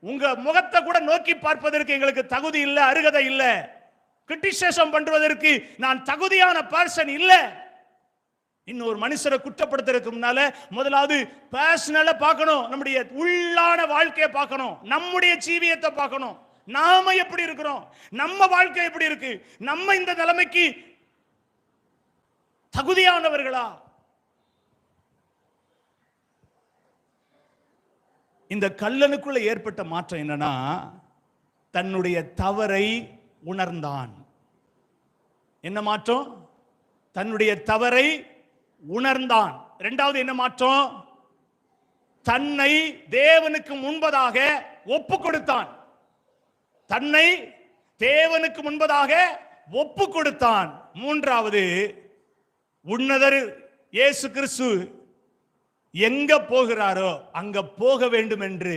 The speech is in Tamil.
உங்க முகத்தை கூட நோக்கி பார்ப்பதற்கு எங்களுக்கு தகுதி இல்லை, அருகதை இல்லை. கிரிட்டிசிசம் பண்றதற்கு நான் தகுதியான பர்சன் இல்லை. இன்னொரு மனுஷரை குற்றப்படுத்துறதுக்கு முன்னால முதலாவது பர்சனலா பார்க்கணும், நம்முடைய உள்ளான வாழ்க்கையை பார்க்கணும், நம்முடைய ஜீவியத்தை பார்க்கணும். நாம எப்படி இருக்கிறோம், நம்ம வாழ்க்கை எப்படி இருக்கு, நம்ம இந்த நிலைமைக்கு தகுதியானவர்களா? இந்த கல்லனுக்குள்ள ஏற்பட்ட மாற்றம் என்னன்னா, தன்னுடைய தவறை உணர்ந்தான். என்ன மாற்றம்? தன்னுடைய தவறை உணர்ந்தான். இரண்டாவது என்ன மாற்றம்? தன்னை தேவனுக்கு முன்பதாக ஒப்பு கொடுத்தான். தன்னை தேவனுக்கு முன்பதாக ஒப்பு கொடுத்தான். மூன்றாவது, உன்னதர் இயேசு கிறிஸ்து எங்க போகிறாரோ அங்க போக வேண்டும் என்று